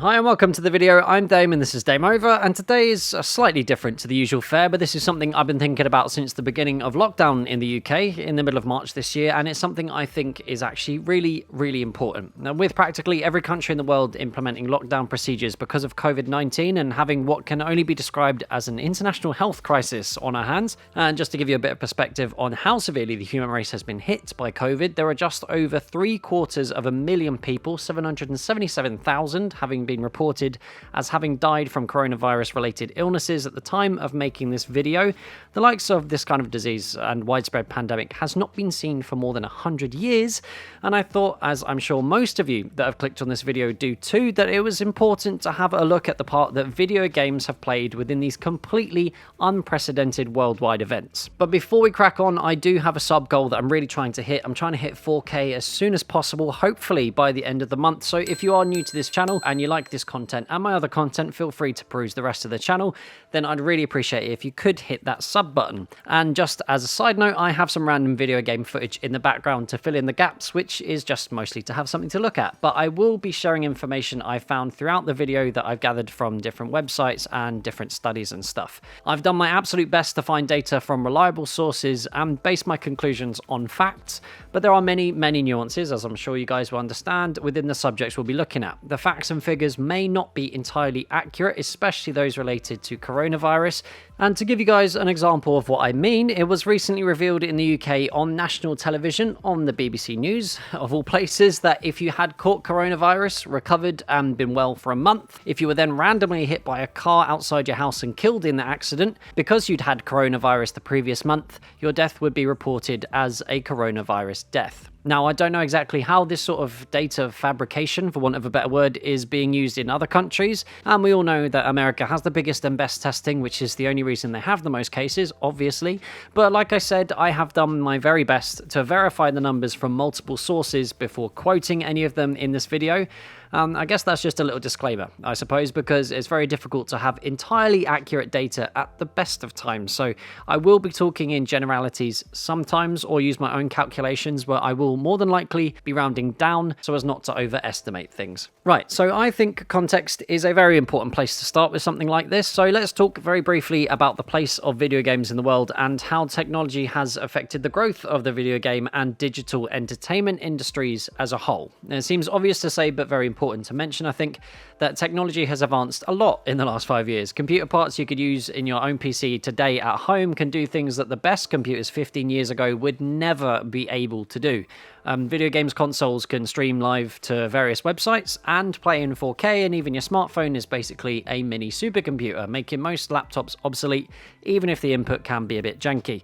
Hi and welcome to the video. I'm Dame and this is Dame Over, and today is slightly different to the usual fare, but this is something I've been thinking about since the beginning of lockdown in the UK in the middle of March this year, and it's something I think is actually really important. Now, with practically every country in the world implementing lockdown procedures because of Covid-19 and having what can only be described as an international health crisis on our hands, and just to give you a bit of perspective on how severely the human race has been hit by COVID, there are just over 750,000 people, 777,000, having been reported as having died from coronavirus-related illnesses at the time of making this video. The likes of this kind of disease and widespread pandemic has not been seen for more than 100 years, and I thought, as I'm sure most of you that have clicked on this video do too, that it was important to have a look at the part that video games have played within these completely unprecedented worldwide events. But before we crack on, I do have a sub goal that I'm really trying to hit. I'm trying to hit 4K as soon as possible, hopefully by the end of the month. So if you are new to this channel and you like this content and my other content, feel free to peruse the rest of the channel, then I'd really appreciate it if you could hit that sub button. And just as a side note, I have some random video game footage in the background to fill in the gaps, which is just mostly to have something to look at. But I will be sharing information I found throughout the video that I've gathered from different websites and different studies and stuff. I've done my absolute best to find data from reliable sources and base my conclusions on facts, but there are many nuances, as I'm sure you guys will understand, within the subjects we'll be looking at. The facts and figures may not be entirely accurate, especially those related to coronavirus. And to give you guys an example of what I mean, it was recently revealed in the UK on national television, on the BBC News, of all places, that if you had caught coronavirus, recovered and been well for a month, if you were then randomly hit by a car outside your house and killed in the accident, because you'd had coronavirus the previous month, your death would be reported as a coronavirus death. Now, I don't know exactly how this sort of data fabrication, for want of a better word, is being used in other countries, and we all know that America has the biggest and best testing, which is the only reason they have the most cases, obviously. But like I said, I have done my very best to verify the numbers from multiple sources before quoting any of them in this video. I guess that's just a little disclaimer, I suppose, because it's very difficult to have entirely accurate data at the best of times. So I will be talking in generalities sometimes, or use my own calculations, where I will more than likely be rounding down so as not to overestimate things. Right, so I think context is a very important place to start with something like this. So let's talk very briefly about the place of video games in the world and how technology has affected the growth of the video game and digital entertainment industries as a whole. And it seems obvious to say, but very important to mention, I think, that technology has advanced a lot in the last 5 years. Computer parts you could use in your own PC today at home can do things that the best computers 15 years ago would never be able to do. Video games consoles can stream live to various websites and play in 4K, and even your smartphone is basically a mini supercomputer, making most laptops obsolete, even if the input can be a bit janky.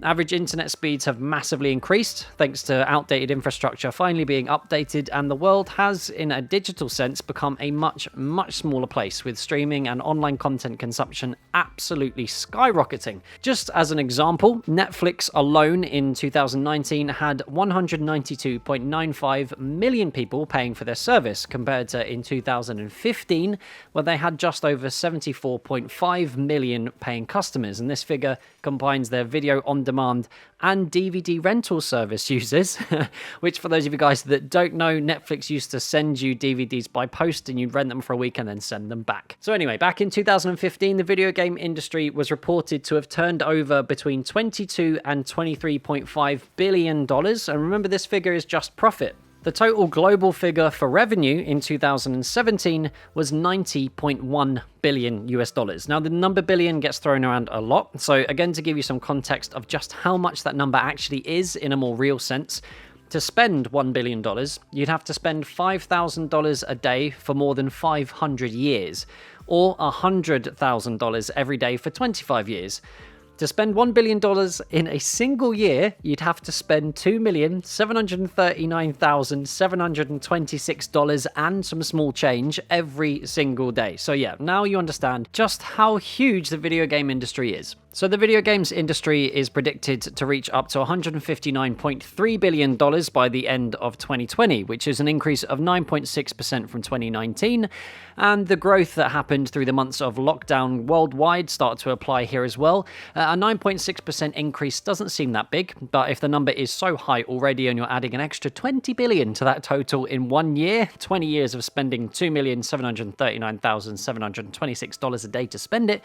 Average internet speeds have massively increased thanks to outdated infrastructure finally being updated, and the world has, in a digital sense, become a much smaller place, with streaming and online content consumption absolutely skyrocketing. Just as an example, Netflix alone in 2019 had 192.95 million people paying for their service, compared to in 2015, where they had just over 74.5 million paying customers, and this figure combines their video on demand and DVD rental service users, which, for those of you guys that don't know, Netflix used to send you DVDs by post and you'd rent them for a week and then send them back. So anyway, back in 2015, the video game industry was reported to have turned over between $22 and $23.5 billion. And remember, this figure is just profit. The total global figure for revenue in 2017 was $90.1 billion US. Now, the number billion gets thrown around a lot. So again, to give you some context of just how much that number actually is in a more real sense, to spend $1 billion, you'd have to spend $5,000 a day for more than 500 years, or $100,000 every day for 25 years. To spend $1 billion in a single year, you'd have to spend $2,739,726 and some small change every single day. So yeah, now you understand just how huge the video game industry is. So the video games industry is predicted to reach up to $159.3 billion by the end of 2020, which is an increase of 9.6% from 2019. And the growth that happened through the months of lockdown worldwide start to apply here as well. A 9.6% increase doesn't seem that big, but if the number is so high already and you're adding an extra 20 billion to that total in 1 year, 20 years of spending $2,739,726 a day to spend it,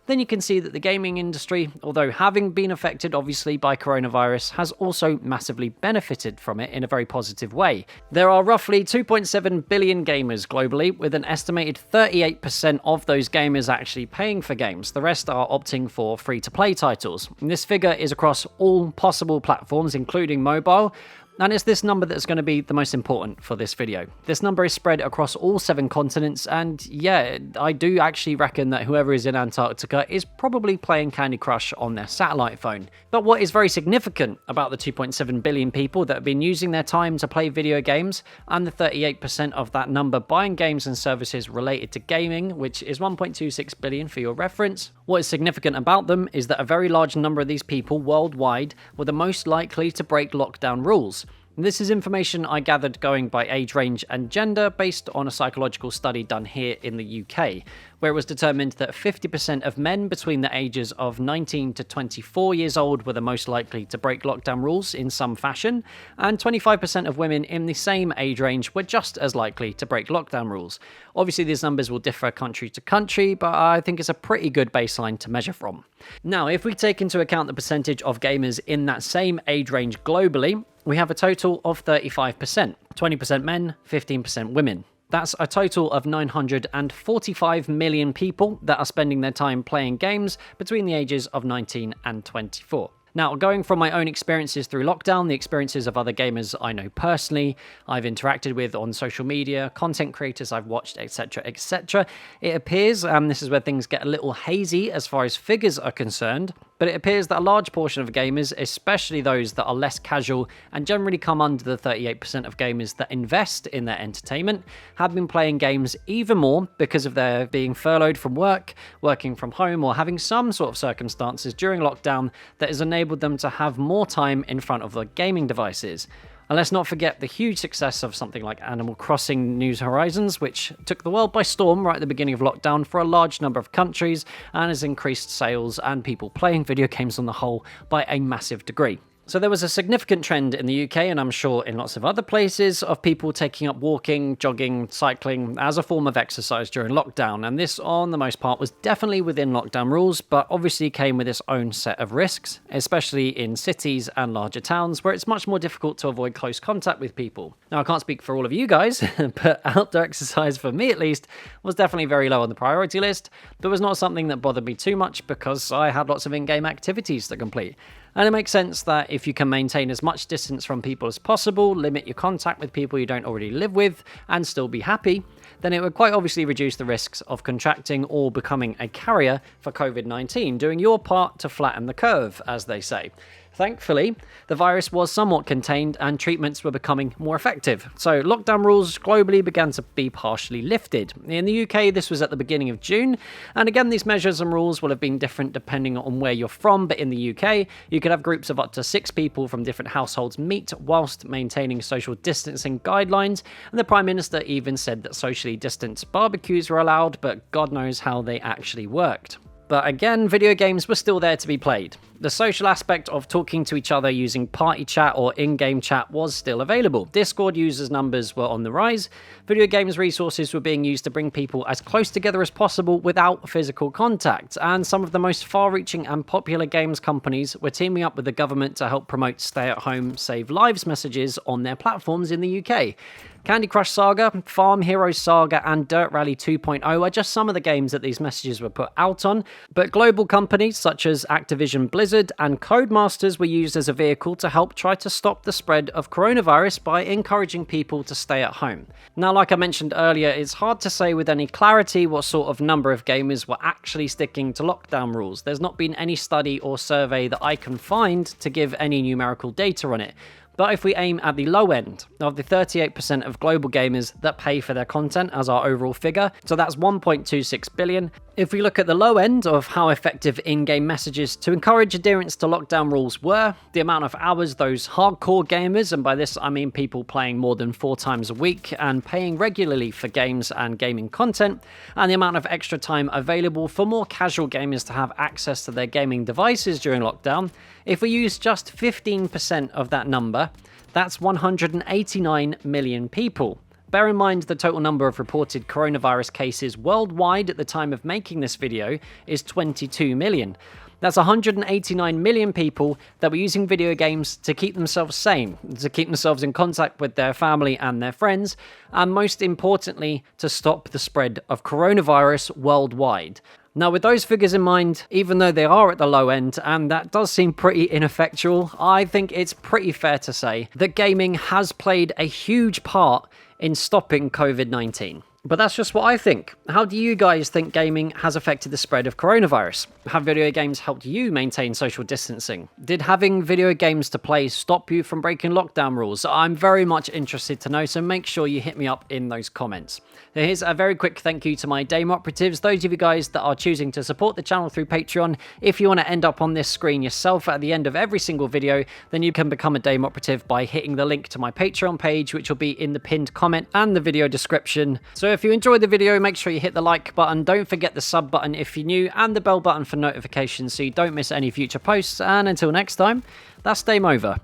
then you can see that the gaming industry, although having been affected obviously by coronavirus, has also massively benefited from it in a very positive way. There are roughly 2.7 billion gamers globally, with an estimated 38% of those gamers actually paying for games. The rest are opting for free-to-play titles. And this figure is across all possible platforms, including mobile. And it's this number that's going to be the most important for this video. This number is spread across all 7 continents, and yeah, I do actually reckon that whoever is in Antarctica is probably playing Candy Crush on their satellite phone. But what is very significant about the 2.7 billion people that have been using their time to play video games, and the 38% of that number buying games and services related to gaming, which is 1.26 billion for your reference, what is significant about them is that a very large number of these people worldwide were the most likely to break lockdown rules. This is information I gathered going by age range and gender based on a psychological study done here in the UK, where it was determined that 50% of men between the ages of 19 to 24 years old were the most likely to break lockdown rules in some fashion, and 25% of women in the same age range were just as likely to break lockdown rules. Obviously, these numbers will differ country to country, but I think it's a pretty good baseline to measure from. Now, if we take into account the percentage of gamers in that same age range globally, we have a total of 35%, 20% men, 15% women. That's a total of 945 million people that are spending their time playing games between the ages of 19 and 24. Now, going from my own experiences through lockdown, the experiences of other gamers I know personally, I've interacted with on social media, content creators I've watched, etc., etc., it appears, and this is where things get a little hazy as far as figures are concerned, but it appears that a large portion of gamers, especially those that are less casual and generally come under the 38% of gamers that invest in their entertainment, have been playing games even more because of their being furloughed from work, working from home, or having some sort of circumstances during lockdown that has enabled them to have more time in front of their gaming devices. And let's not forget the huge success of something like Animal Crossing New Horizons, which took the world by storm right at the beginning of lockdown for a large number of countries and has increased sales and people playing video games on the whole by a massive degree. So there was a significant trend in the UK, and I'm sure in lots of other places, of people taking up walking, jogging, cycling as a form of exercise during lockdown. And this, on the most part, was definitely within lockdown rules, but obviously came with its own set of risks, especially in cities and larger towns where it's much more difficult to avoid close contact with people. Now, I can't speak for all of you guys, but outdoor exercise, for me at least, was definitely very low on the priority list, but was not something that bothered me too much because I had lots of in-game activities to complete. And it makes sense that if you can maintain as much distance from people as possible, limit your contact with people you don't already live with, and still be happy, then it would quite obviously reduce the risks of contracting or becoming a carrier for Covid-19, doing your part to flatten the curve, as they say. Thankfully, the virus was somewhat contained and treatments were becoming more effective. So lockdown rules globally began to be partially lifted. In the UK, this was at the beginning of June. And again, these measures and rules will have been different depending on where you're from. But in the UK, you could have groups of up to 6 people from different households meet whilst maintaining social distancing guidelines. And the Prime Minister even said that socially distanced barbecues were allowed, but God knows how they actually worked. But again, video games were still there to be played. The social aspect of talking to each other using party chat or in-game chat was still available. Discord users' numbers were on the rise. Video games resources were being used to bring people as close together as possible without physical contact. And some of the most far-reaching and popular games companies were teaming up with the government to help promote stay-at-home, save lives messages on their platforms in the UK. Candy Crush Saga, Farm Heroes Saga, and Dirt Rally 2.0 are just some of the games that these messages were put out on, but global companies such as Activision Blizzard and Codemasters were used as a vehicle to help try to stop the spread of coronavirus by encouraging people to stay at home. Now, like I mentioned earlier, it's hard to say with any clarity what sort of number of gamers were actually sticking to lockdown rules. There's not been any study or survey that I can find to give any numerical data on it. But if we aim at the low end of the 38% of global gamers that pay for their content as our overall figure, so that's 1.26 billion, If we look at the low end of how effective in-game messages to encourage adherence to lockdown rules were, the amount of hours those hardcore gamers, and by this I mean people playing more than 4 times a week and paying regularly for games and gaming content, and the amount of extra time available for more casual gamers to have access to their gaming devices during lockdown, if we use just 15% of that number, that's 189 million people. Bear in mind the total number of reported coronavirus cases worldwide at the time of making this video is 22 million. That's 189 million people that were using video games to keep themselves sane, to keep themselves in contact with their family and their friends, and most importantly, to stop the spread of coronavirus worldwide. Now, with those figures in mind, even though they are at the low end, and that does seem pretty ineffectual, I think it's pretty fair to say that gaming has played a huge part in stopping COVID-19. But that's just what I think. How do you guys think gaming has affected the spread of coronavirus? Have video games helped you maintain social distancing? Did having video games to play stop you from breaking lockdown rules? I'm very much interested to know, so make sure you hit me up in those comments. Here's a very quick thank you to my Dame operatives, those of you guys that are choosing to support the channel through Patreon. If you want to end up on this screen yourself at the end of every single video, then you can become a Dame operative by hitting the link to my Patreon page, which will be in the pinned comment and the video description. So if you enjoyed the video, make sure you hit the like button, don't forget the sub button if you're new, and the bell button for notifications so you don't miss any future posts. And until next time, that's Dame over.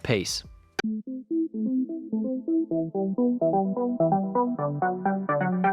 Peace. Thank you.